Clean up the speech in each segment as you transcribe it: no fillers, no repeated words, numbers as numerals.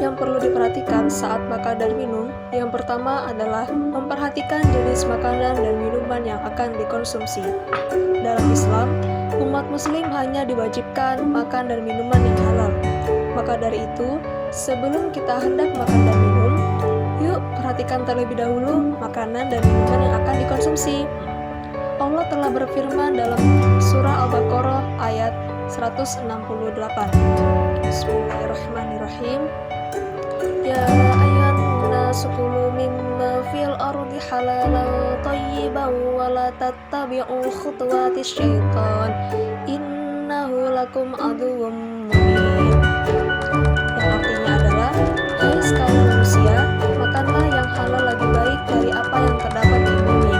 yang perlu diperhatikan saat makan dan minum, yang pertama adalah memperhatikan jenis makanan dan minuman yang akan dikonsumsi. Dalam Islam, umat muslim hanya diwajibkan makan dan minuman yang halal. Maka dari itu, sebelum kita hendak makan dan minum, yuk perhatikan terlebih dahulu makanan dan minuman yang akan dikonsumsi. Allah telah berfirman dalam surah Al-Baqarah ayat 168. Bismillahirrahmanirrahim. Ya ayyuhan nasu kulu mimma fil ardi halalan thayyiban wa la tattabi'u khutuwatis syaitan innahu lakum aduwwum mubin. Yang artinya adalah, hai sekalian manusia, makanlah yang halal lebih baik dari apa yang terdapat di bumi,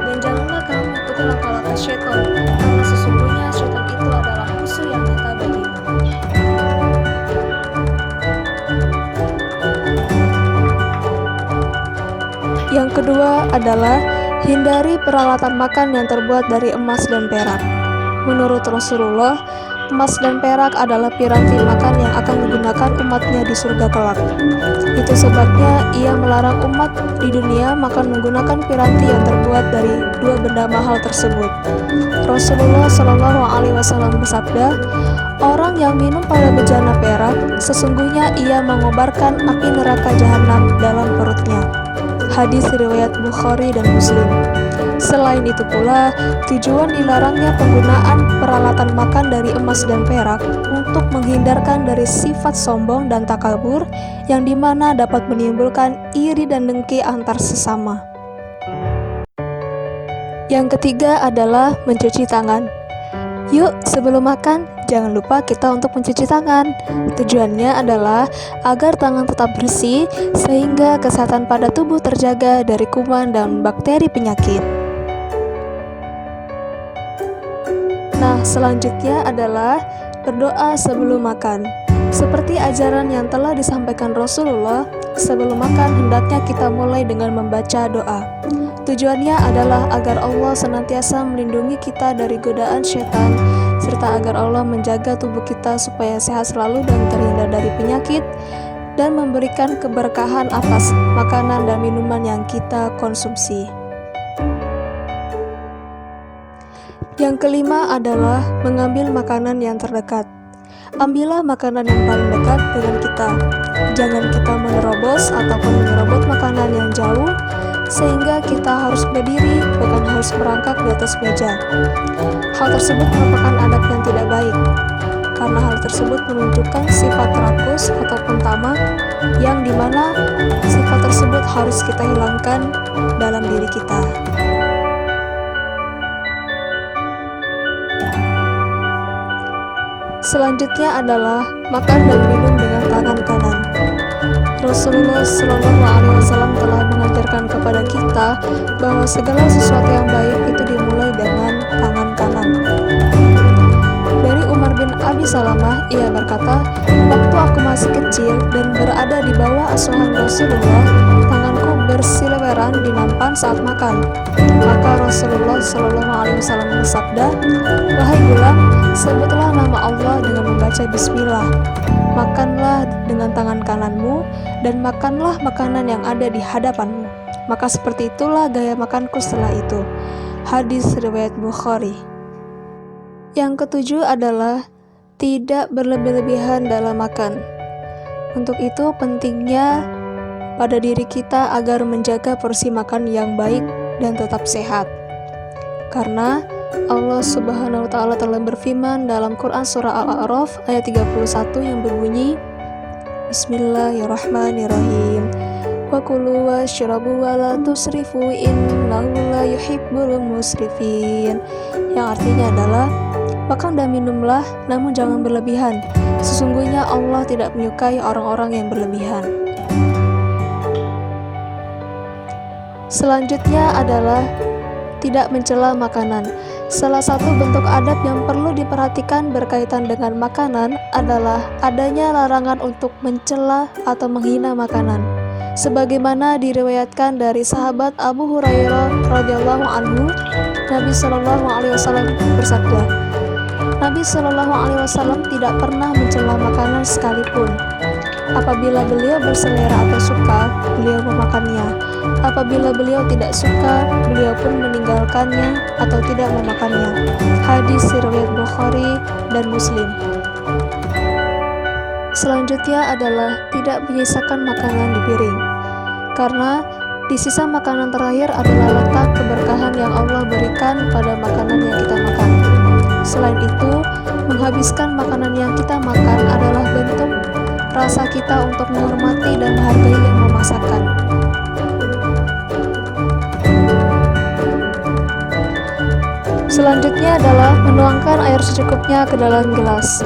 dan janganlah kamu ikuti langkah-langkah syaitan, karena sesungguhnya syaitan itu adalah musuh yang nyata bagimu. Yang kedua adalah hindari peralatan makan yang terbuat dari emas dan perak. Menurut Rasulullah, emas dan perak adalah piranti makan yang akan digunakan umatnya di surga kelak. Itu sebabnya ia melarang umat di dunia makan menggunakan piranti yang terbuat dari dua benda mahal tersebut. Rasulullah SAW bersabda, orang yang minum pada bejana perak, sesungguhnya ia mengobarkan api neraka jahanam dalam perutnya. Hadis riwayat Bukhari dan Muslim. Selain itu pula, tujuan dilarangnya penggunaan peralatan makan dari emas dan perak untuk menghindarkan dari sifat sombong dan takabur yang dimana dapat menimbulkan iri dan dengki antar sesama. Yang ketiga adalah mencuci tangan. Yuk, sebelum makan, jangan lupa kita untuk mencuci tangan. Tujuannya adalah agar tangan tetap bersih sehingga kesehatan pada tubuh terjaga dari kuman dan bakteri penyakit. Nah, selanjutnya adalah berdoa sebelum makan. Seperti ajaran yang telah disampaikan Rasulullah, sebelum makan hendaknya kita mulai dengan membaca doa. Tujuannya adalah agar Allah senantiasa melindungi kita dari godaan syaitan, serta agar Allah menjaga tubuh kita supaya sehat selalu dan terhindar dari penyakit, dan memberikan keberkahan atas makanan dan minuman yang kita konsumsi. Yang kelima adalah mengambil makanan yang terdekat. Ambillah makanan yang paling dekat dengan kita. Jangan kita menerobos ataupun menyerobot makanan yang jauh, sehingga kita harus berdiri, bukan harus merangkak di atas meja. Hal tersebut merupakan adab yang tidak baik, karena hal tersebut menunjukkan sifat rakus ataupun tamak, yang dimana sifat tersebut harus kita hilangkan dalam diri kita. Selanjutnya adalah makan dan minum dengan tangan kanan. Rasulullah SAW telah mengajarkan kepada kita bahwa segala sesuatu yang baik itu dimulai dengan tangan kanan. Dari Umar bin Abi Salamah, ia berkata, waktu aku masih kecil dan berada di bawah asuhan Rasulullah, tanganku bersiliweran di nampan saat makan. Maka Rasulullah SAW bersabda, wahai gulam, sebutlah nama Allah dengan membaca bismillah. Makanlah dengan tangan kananmu dan makanlah makanan yang ada di hadapanmu. Maka seperti itulah gaya makanku setelah itu. Hadis riwayat Bukhari. Yang ketujuh adalah tidak berlebih-lebihan dalam makan. Untuk itu pentingnya pada diri kita agar menjaga porsi makan yang baik dan tetap sehat. Karena Allah Subhanahu wa Ta'ala telah berfirman dalam Quran surah Al-A'raf ayat 31 yang berbunyi, Bismillahirrahmanirrahim. Wa kulu washrabu wa la tusrifu innahu la yuhibbul musrifin. Yang artinya adalah, makan dan minumlah namun jangan berlebihan. Sesungguhnya Allah tidak menyukai orang-orang yang berlebihan. Selanjutnya adalah tidak mencela makanan. Salah satu bentuk adab yang perlu diperhatikan berkaitan dengan makanan adalah adanya larangan untuk mencela atau menghina makanan. Sebagaimana diriwayatkan dari sahabat Abu Hurairah radhiyallahu anhu, Nabi Shallallahu alaihi wasallam bersabda, Nabi Shallallahu alaihi wasallam tidak pernah mencela makanan sekalipun. Apabila beliau berselera atau suka, beliau memakannya. Apabila beliau tidak suka, beliau pun meninggalkannya atau tidak memakannya. Hadis riwayat Bukhari dan Muslim. Selanjutnya adalah tidak menyisakan makanan di piring, karena di sisa makanan terakhir adalah letak keberkahan yang Allah berikan pada makanan yang kita makan. Selain itu, menghabiskan makanan yang kita makan adalah bentuk rasa kita untuk menghormati dan menghargai yang memasakkan. Selanjutnya adalah menuangkan air secukupnya ke dalam gelas.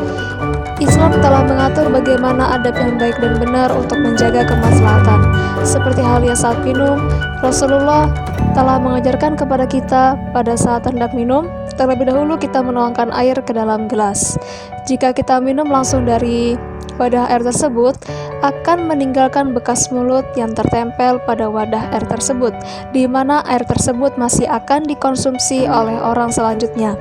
Islam telah mengatur bagaimana adab yang baik dan benar untuk menjaga kemaslahatan. Seperti halnya saat minum, Rasulullah telah mengajarkan kepada kita pada saat hendak minum, terlebih dahulu kita menuangkan air ke dalam gelas. Jika kita minum langsung dari wadah air tersebut, akan meninggalkan bekas mulut yang tertempel pada wadah air tersebut, di mana air tersebut masih akan dikonsumsi oleh orang selanjutnya.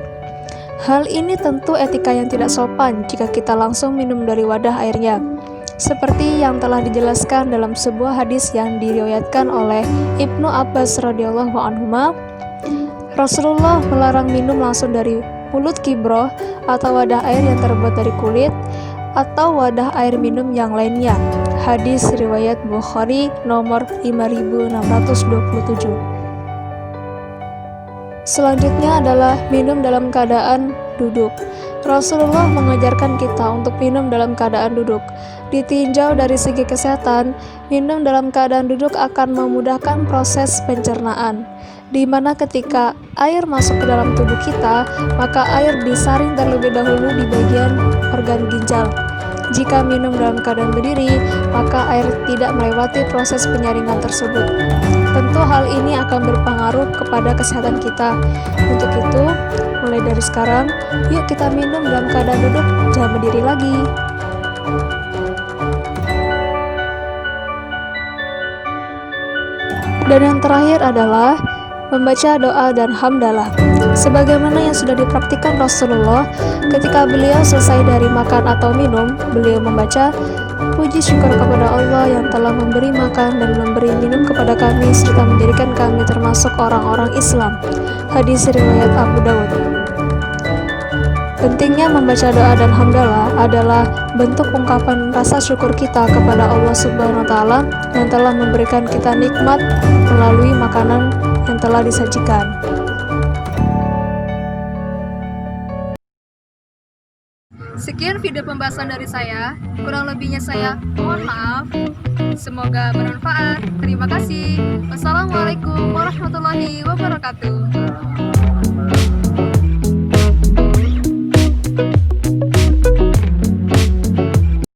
Hal ini tentu etika yang tidak sopan jika kita langsung minum dari wadah airnya. Seperti yang telah dijelaskan dalam sebuah hadis yang diriwayatkan oleh Ibnu Abbas radhiyallahu anhuma, Rasulullah melarang minum langsung dari mulut kibroh atau wadah air yang terbuat dari kulit atau wadah air minum yang lainnya. Hadis riwayat Bukhari nomor 5627. Selanjutnya adalah minum dalam keadaan duduk. Rasulullah mengajarkan kita untuk minum dalam keadaan duduk. Ditinjau dari segi kesehatan, minum dalam keadaan duduk akan memudahkan proses pencernaan, di mana ketika air masuk ke dalam tubuh kita, maka air disaring terlebih dahulu di bagian organ ginjal. Jika minum dalam keadaan berdiri, maka air tidak melewati proses penyaringan tersebut. Tentu hal ini akan berpengaruh kepada kesehatan kita. Untuk itu, mulai dari sekarang, yuk kita minum dalam keadaan duduk, jangan berdiri lagi. Dan yang terakhir adalah membaca doa dan hamdalah. Sebagaimana yang sudah dipraktikkan Rasulullah, ketika beliau selesai dari makan atau minum, beliau membaca, "Puji syukur kepada Allah yang telah memberi makan dan memberi minum kepada kami serta menjadikan kami termasuk orang-orang Islam." Hadis riwayat Abu Dawud. Pentingnya membaca doa dan hamdalah adalah bentuk ungkapan rasa syukur kita kepada Allah Subhanahu wa taala yang telah memberikan kita nikmat melalui makanan yang telah disajikan. Sekian video pembahasan dari saya. Kurang lebihnya saya mohon maaf. Semoga bermanfaat. Terima kasih. Wassalamualaikum warahmatullahi wabarakatuh.